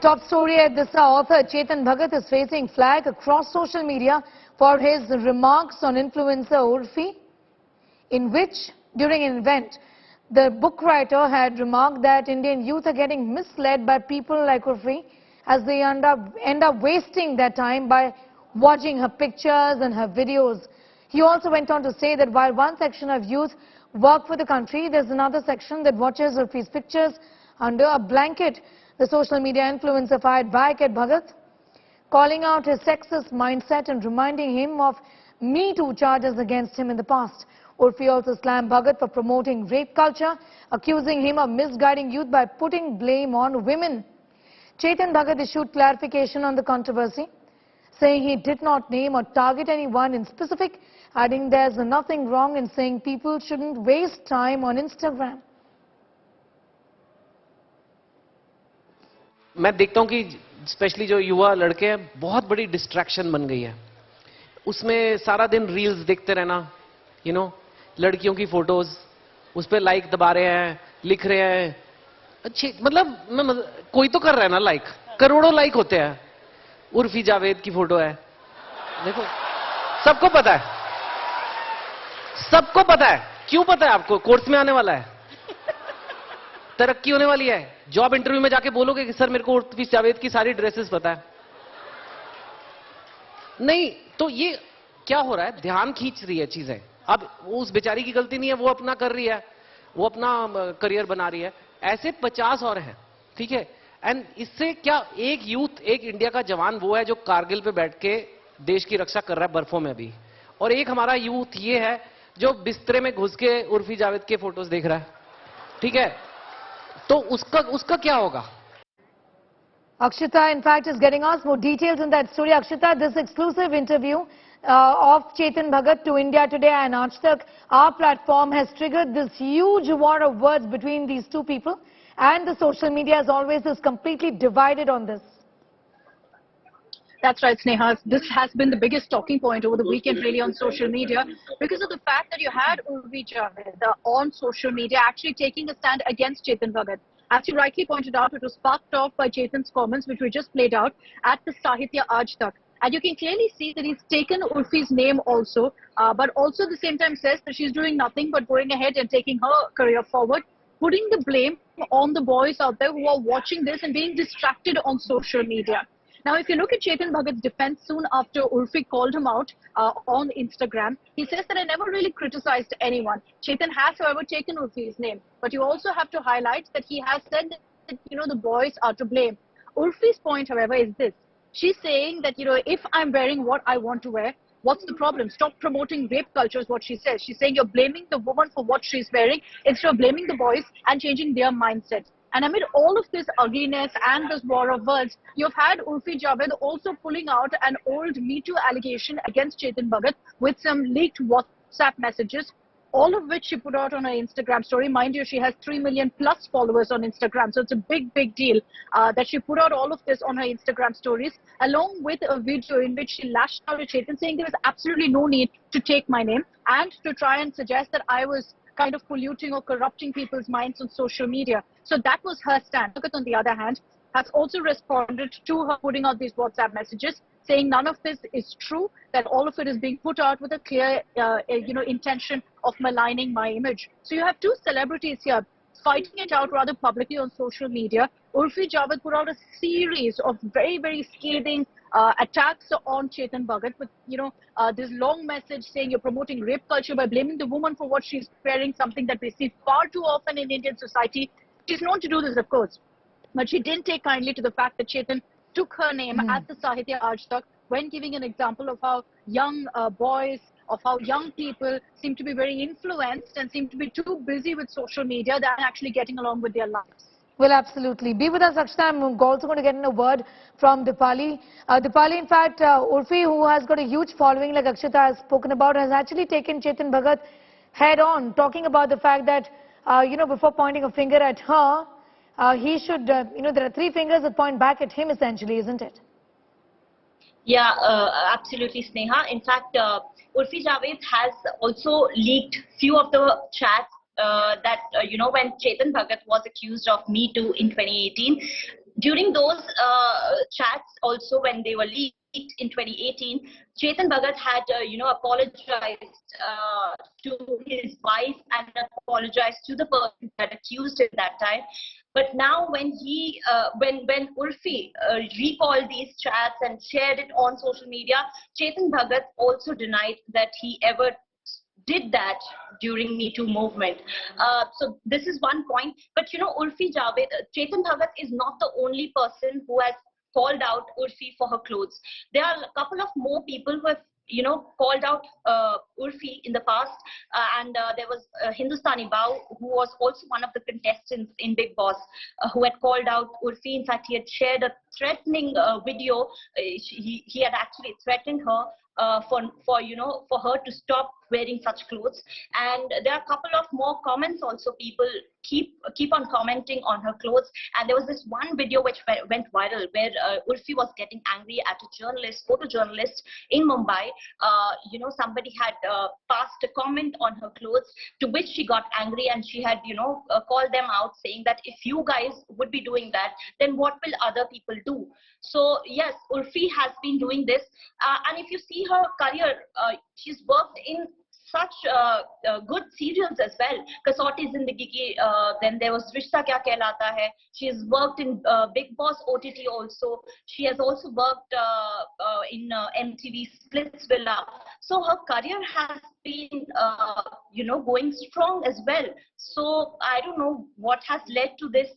top story at this hour, author Chetan Bhagat is facing flag across social media for his remarks on influencer Urfi, in which, during an event, the book writer had remarked that Indian youth are getting misled by people like Urfi as they end up wasting their time by watching her pictures and her videos. He also went on to say that while one section of youth work for the country, there's another section that watches Urfi's pictures under a blanket. The social media influencer fired back at Bhagat, calling out his sexist mindset and reminding him of Me Too charges against him in the past. Urfi also slammed Bhagat for promoting rape culture, accusing him of misguiding youth by putting blame on women. Chetan Bhagat issued clarification on the controversy, saying he did not name or target anyone in specific, adding there's nothing wrong in saying people shouldn't waste time on Instagram. मैं देखता हूं कि specially जो युवा लड़के हैं बहुत बड़ी डिस्ट्रैक्शन बन गई है. उसमें सारा दिन रील्स देखते रहना, लड़कियों की फोटोज, उस पर लाइक दबा रहे हैं, लिख रहे हैं. अच्छी मतलब कोई तो कर रहा है ना लाइक, करोड़ों लाइक होते हैं. उर्फी जावेद की फोटो है, देखो, सबको पता है, सबको पता है. क्यों पता है आपको? कोर्स में आने वाला है, तरक्की होने वाली है. जॉब इंटरव्यू में जाके बोलोगे कि सर मेरे को उर्फी जावेद की सारी ड्रेसेस पता है. नहीं तो ये क्या हो रहा है? ध्यान खींच रही है चीजें. अब उस बेचारी की गलती नहीं है, वो अपना कर रही है, वो अपना करियर बना रही है. ऐसे 50 और हैं, ठीक है. एंड इससे क्या, एक यूथ, एक इंडिया का जवान वो है जो कारगिल पे बैठ के देश की रक्षा कर रहा है बर्फों में भी, और एक हमारा यूथ ये है जो बिस्तरे में घुस के उर्फी जावेद के फोटोज देख रहा है, ठीक है. तो उसका क्या होगा? Akshita, in fact, is getting us more details in that story. Akshita, this exclusive interview of Chetan Bhagat to India Today and Aaj Tak, our platform, has triggered this huge war of words between these two people, and the social media, as always, is completely divided on this. That's right, Sneha. This has been the biggest talking point over the weekend, really, on social media, because of the fact that you had Uorfi Javed on social media actually taking a stand against Chetan Bhagat. As you rightly pointed out, it was sparked off by Chetan's comments, which we just played out at the Sahitya Aaj Tak. And you can clearly see that he's taken Urfi's name also, but also at the same time says that she's doing nothing but going ahead and taking her career forward, putting the blame on the boys out there who are watching this and being distracted on social media. Now, if you look at Chetan Bhagat's defense soon after Urfi called him out on Instagram, he says that I never really criticized anyone. Chetan has, however, taken Urfi's name. But you also have to highlight that he has said that, the boys are to blame. Urfi's point, however, is this. She's saying that, if I'm wearing what I want to wear, what's the problem? Stop promoting rape culture is what she says. She's saying you're blaming the woman for what she's wearing instead of blaming the boys and changing their mindset. And amid all of this ugliness and this war of words, you've had Uorfi Javed also pulling out an old Me Too allegation against Chetan Bhagat with some leaked WhatsApp messages, all of which she put out on her Instagram story. Mind you, she has 3 million plus followers on Instagram, so it's a big, big deal that she put out all of this on her Instagram stories, along with a video in which she lashed out at Chetan, saying there was absolutely no need to take my name and to try and suggest that I was kind of polluting or corrupting people's minds on social media. So that was her stand. Bhagat, on the other hand, has also responded to her putting out these WhatsApp messages, saying none of this is true, that all of it is being put out with a clear, intention of maligning my image. So you have two celebrities here fighting it out rather publicly on social media. Uorfi Javed put out a series of very, very scathing attacks on Chetan Bhagat with, this long message saying you're promoting rape culture by blaming the woman for what she's wearing, something that we see far too often in Indian society. She's known to do this, of course, but she didn't take kindly to the fact that Chetan took her name at the Sahitya Aaj Tak when giving an example of how young boys, of how young people seem to be very influenced and seem to be too busy with social media than actually getting along with their lives. Well, absolutely. Be with us, Akshita. I'm also going to get in a word from Dipali. Dipali, in fact, Urfi, who has got a huge following, like Akshita has spoken about, has actually taken Chetan Bhagat head on, talking about the fact that, before pointing a finger at her, he should, there are 3 fingers that point back at him, essentially, isn't it? Yeah, absolutely, Sneha. In fact, Uorfi Javed has also leaked few of the chats that, when Chetan Bhagat was accused of Me Too in 2018, during those chats also, when they were leaked in 2018, Chetan Bhagat had apologized to his wife and apologized to the person that accused him that time. But now when when Urfi recalled these chats and shared it on social media, Chetan Bhagat also denied that he ever did that during Me Too movement. So this is one point. But Uorfi Javed, Chetan Bhagat is not the only person who has called out Urfi for her clothes. There are a couple of more people who have called out Urfi in the past, and there was Hindustani Bao, who was also one of the contestants in Big Boss, who had called out Urfi. In fact, he had shared a threatening video. He had actually threatened her for her to stop wearing such clothes. And there are a couple of more comments also. People keep on commenting on her clothes. And there was this one video which went viral where Urfi was getting angry at a photojournalist in Mumbai. Somebody had passed a comment on her clothes, to which she got angry, and she had called them out, saying that if you guys would be doing that, then what will other people do? So yes, Urfi has been doing this, and if you see her career, she's worked in such good serials as well. Kasauti Zindagi Ki, then there was Rishta Kya Kehlata Hai. She has worked in Big Boss OTT also. She has also worked in MTV Splitsvilla. So her career has been, going strong as well. So I don't know what has led to this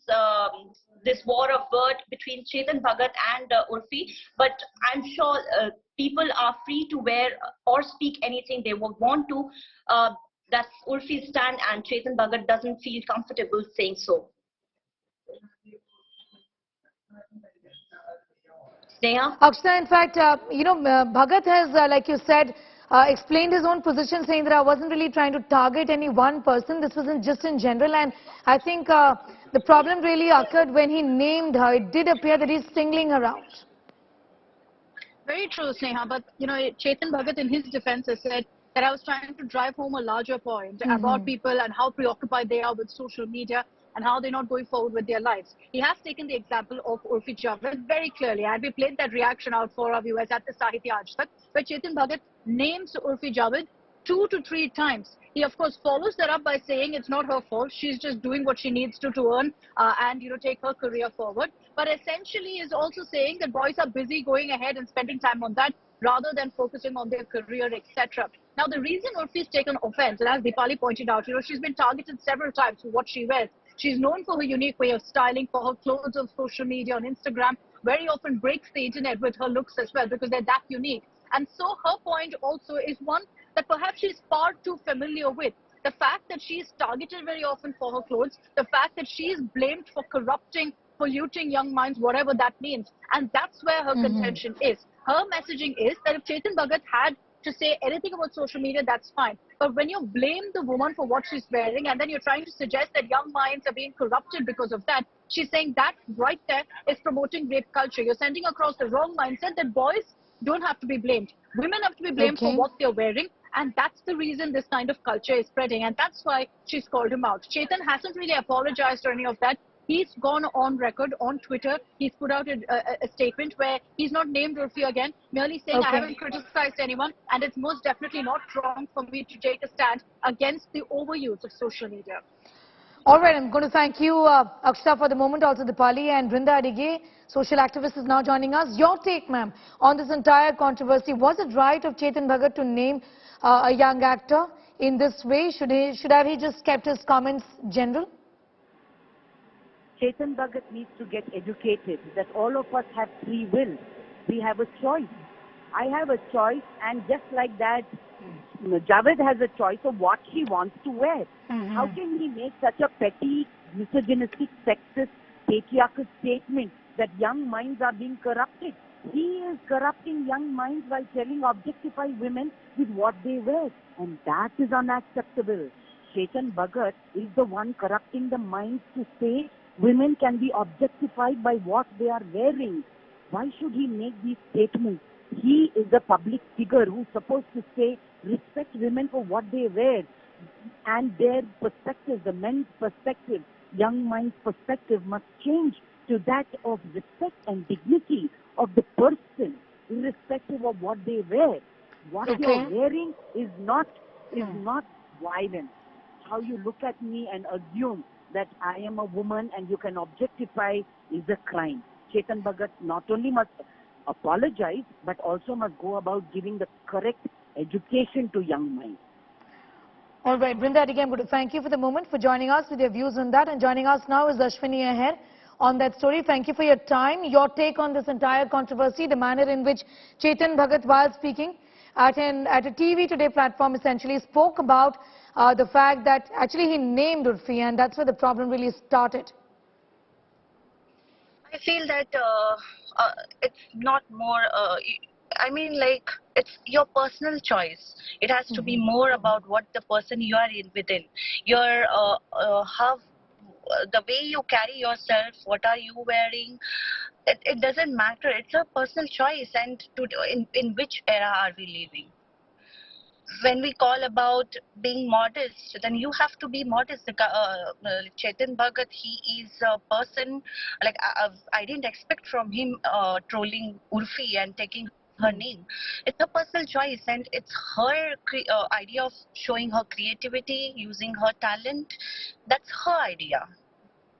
this war of word between Chetan Bhagat and Urfi, but I'm sure people are free to wear or speak anything they would want to. That's Urfi's stand, and Chetan Bhagat doesn't feel comfortable saying so. Sneha? Akshita, in fact, Bhagat has, like you said, explained his own position, saying that I wasn't really trying to target any one person. This wasn't just in general. And I think the problem really occurred when he named her. It did appear that he's singling her out. Very true, Sneha. But, Chetan Bhagat in his defense has said that I was trying to drive home a larger point about people and how preoccupied they are with social media and how they're not going forward with their lives. He has taken the example of Uorfi Javed very clearly, and we played that reaction out for our viewers at the Sahitya Aaj Tak, where Chetan Bhagat names Uorfi Javed 2 to 3 times. He, of course, follows that up by saying it's not her fault. She's just doing what she needs to earn and, take her career forward. But essentially is also saying that boys are busy going ahead and spending time on that rather than focusing on their career, etc. Now, the reason Urfi's taken offense, and as Deepali pointed out, she's been targeted several times for what she wears. She's known for her unique way of styling, for her clothes on social media, on Instagram, very often breaks the internet with her looks as well because they're that unique. And so her point also is one that perhaps she's far too familiar with. The fact that she is targeted very often for her clothes, the fact that she is blamed for corrupting, polluting young minds, whatever that means. And that's where her contention is. Her messaging is that if Chetan Bhagat had to say anything about social media, that's fine. But when you blame the woman for what she's wearing and then you're trying to suggest that young minds are being corrupted because of that, she's saying that right there is promoting rape culture. You're sending across the wrong mindset that boys don't have to be blamed. Women have to be blamed for what they're wearing. And that's the reason this kind of culture is spreading. And that's why she's called him out. Chetan hasn't really apologized or any of that. He's gone on record on Twitter. He's put out a statement where he's not named Urfi again, merely saying, I haven't criticized anyone, and it's most definitely not wrong for me to take a stand against the overuse of social media. All right, I'm going to thank you, Akshita, for the moment. Also, Deepali and Brinda Adige, social activist, is now joining us. Your take, ma'am, on this entire controversy. Was it right of Chetan Bhagat to name a young actor in this way? Should have he just kept his comments general? Chetan Bhagat needs to get educated that all of us have free will. We have a choice. I have a choice, and just like that, Javed has a choice of what he wants to wear. How can he make such a petty, misogynistic, sexist, patriarchal statement that young minds are being corrupted? He is corrupting young minds while telling objectify women with what they wear, and that is unacceptable. Chetan Bhagat is the one corrupting the minds to say women can be objectified by what they are wearing. Why should he make these statements? He is a public figure who's supposed to say, respect women for what they wear and their perspective, the men's perspective, young minds' perspective must change. to that of respect and dignity of the person, irrespective of what they wear. What Okay. you're wearing is not violence. How you look at me and assume that I am a woman and you can objectify is a crime. Chetan Bhagat not only must apologize, but also must go about giving the correct education to young minds. All right, Brinda, again, I'm going to thank you for the moment, for joining us with your views on that. And joining us now is Ashwini Aher on that story. Thank you for your time. Your take on this entire controversy, the manner in which Chetan Bhagat, while speaking at a TV Today platform, essentially spoke about the fact that actually he named Urfi, and that's where the problem really started. I feel that it's not more, I mean, like, it's your personal choice. It has to be more about what the person you are within. Your, how, the way you carry yourself, what are you wearing, it doesn't matter. It's a personal choice, and in which era are we living? When we call about being modest, then you have to be modest. Chetan Bhagat, he is a person, like, I didn't expect from him trolling Urfi and taking her name. It's a personal choice, and it's her idea of showing her creativity, using her talent. That's her idea.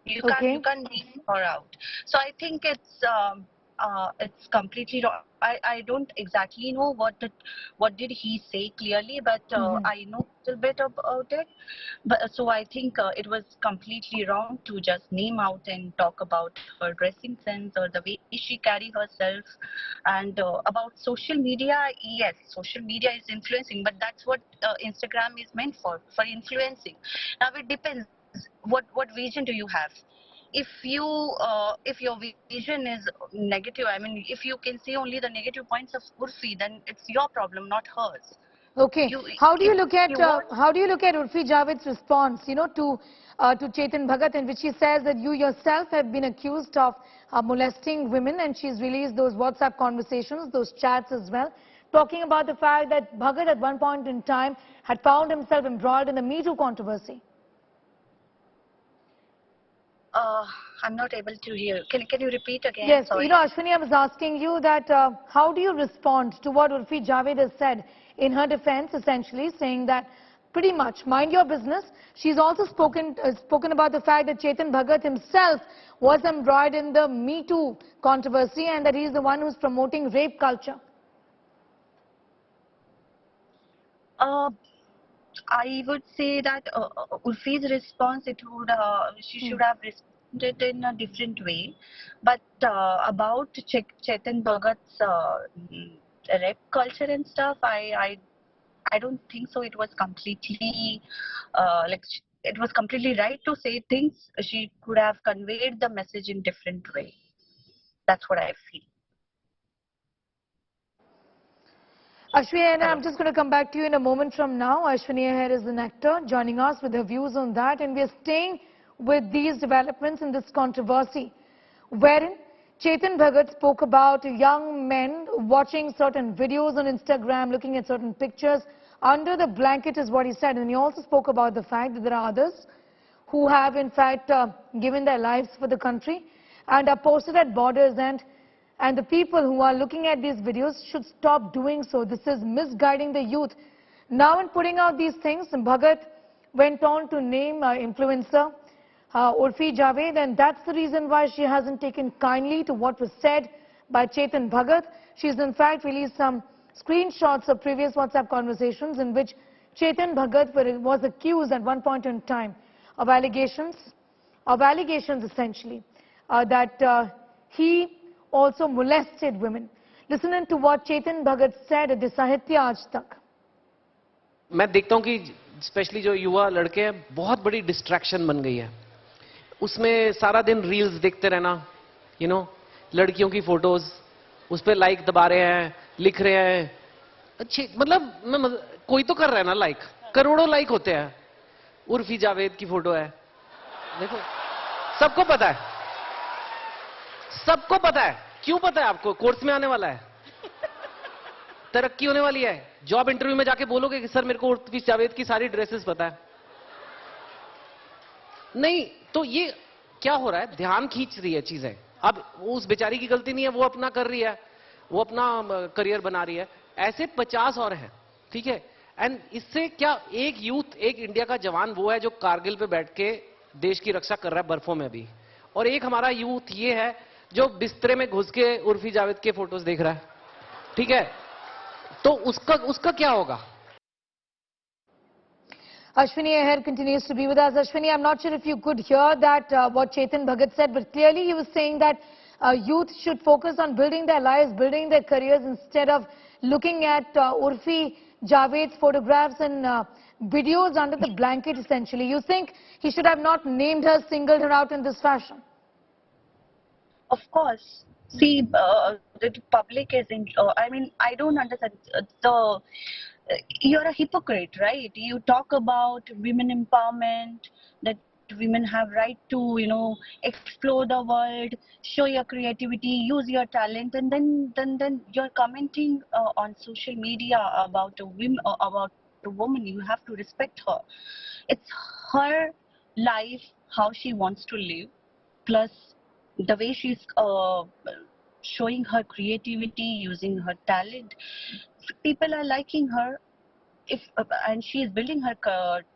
You can't leave her out. So I think it's completely wrong. I don't exactly know what did he say clearly, but I know a little bit about it. But so I think it was completely wrong to just name out and talk about her dressing sense or the way she carry herself. And about social media, yes, social media is influencing, but that's what Instagram is meant for influencing. Now it depends. What vision do you have? If your vision is negative, I mean, if you can see only the negative points of Urfi, then it's your problem, not hers. Okay. How do you look at Uorfi Javed's response, you know, to Chetan Bhagat, in which he says that you yourself have been accused of molesting women, and she's released those WhatsApp conversations, those chats as well, talking about the fact that Bhagat at one point in time had found himself embroiled in the Me Too controversy. I'm not able to hear. Can you repeat again? Yes, Sorry. you know, Ashwini, I was asking you that how do you respond to what Uorfi Javed has said in her defense, essentially saying that pretty much mind your business. She's also spoken about the fact that Chetan Bhagat himself was embroiled in the Me Too controversy, and that he's the one who's promoting rape culture. I would say that Urfi's response, she should have responded in a different way. But about Chetan Bhagat's rap culture and stuff, I don't think so. It was completely it was completely right to say things. She could have conveyed the message in different way. That's what I feel. Ashwini, I'm just going to come back to you in a moment from now. Ashwini Aher is an actor joining us with her views on that, and we're staying with these developments in this controversy, wherein Chetan Bhagat spoke about young men watching certain videos on Instagram, looking at certain pictures under the blanket is what he said, and he also spoke about the fact that there are others who have in fact given their lives for the country and are posted at borders, and the people who are looking at these videos should stop doing so. This is misguiding the youth. Now in putting out these things, Bhagat went on to name influencer Uorfi Javed, and that's the reason why she hasn't taken kindly to what was said by Chetan Bhagat. She's in fact released some screenshots of previous WhatsApp conversations in which Chetan Bhagat was accused at one point in time of allegations essentially, that he also molested women. Listen to what Chetan Bhagat said at the Sahitya Aaj Tak. मैं देखता हूं कि specially जो युवा लड़के हैं, बहुत बड़ी डिस्ट्रैक्शन बन गई है. उसमें सारा दिन रील्स देखते रहना, यू नो, लड़कियों की फोटोज, उस पे लाइक दबा रहे हैं, लिख रहे हैं. अच्छी मतलब कोई तो कर रहा है ना लाइक, करोड़ों लाइक होते हैं. उर्फी जावेद की फोटो है, देखो, सबको पता है, सबको पता है. क्यों पता है आपको? कोर्स में आने वाला है, तरक्की होने वाली है. जॉब इंटरव्यू में जाके बोलोगे कि सर मेरे को उर्फी जावेद की सारी ड्रेसेस पता है. नहीं, तो ये क्या हो रहा है, ध्यान खींच रही है चीजें। अब उस बेचारी की गलती नहीं है, वो अपना कर रही है, वो अपना करियर बना रही है। ऐसे 50 और हैं, ठीक है। एंड इससे क्या, एक यूथ, एक इंडिया का जवान वो है जो कारगिल पे बैठ के देश की रक्षा कर रहा है बर्फों में भी, और एक हमारा यूथ ये है जो बिस्तरे में घुस के उर्फी जावेद के फोटोज देख रहा है, ठीक है। तो उसका उसका क्या होगा? Ashwini Aher continues to be with us. Ashwini, I'm not sure if you could hear that, what Chetan Bhagat said, but clearly he was saying that youth should focus on building their lives, building their careers, instead of looking at Urfi Javed's photographs and videos under the blanket, essentially. You think he should have not named her, singled her out in this fashion? Of course. See, the public is in. I mean, I don't understand. You're a hypocrite, right? You talk about women empowerment, that women have right to, explore the world, show your creativity, use your talent, and then you're commenting on social media about a woman. You have to respect her. It's her life, how she wants to live, plus the way she's showing her creativity, using her talent. People are liking her, and she is building her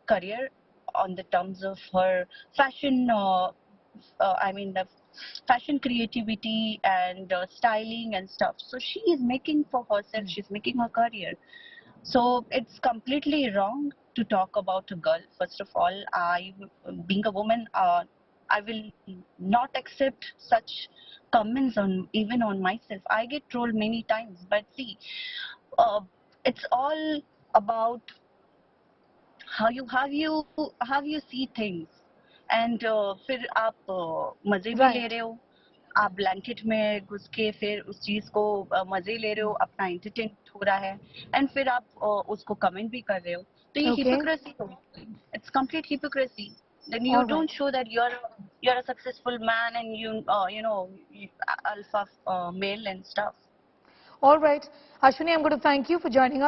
career on the terms of her fashion. The fashion creativity and styling and stuff. So she is making for herself. She's making her career. So it's completely wrong to talk about a girl. First of all, being a woman, I will not accept such comments even on myself. I get trolled many times, but see, it's all about how you see things. And फिर आप मजे भी ले रहे हो, आप blanket में घुस के फिर उस चीज को मजे ले रहे हो, अपना एंटरटेन हो रहा है, एंड फिर आप उसको कमेंट भी कर रहे हो, तो ये hypocrisy हो, it's complete hypocrisy. Then you don't show that you're a successful man and you alpha male and stuff. All right. Ashwini, I'm going to thank you for joining us.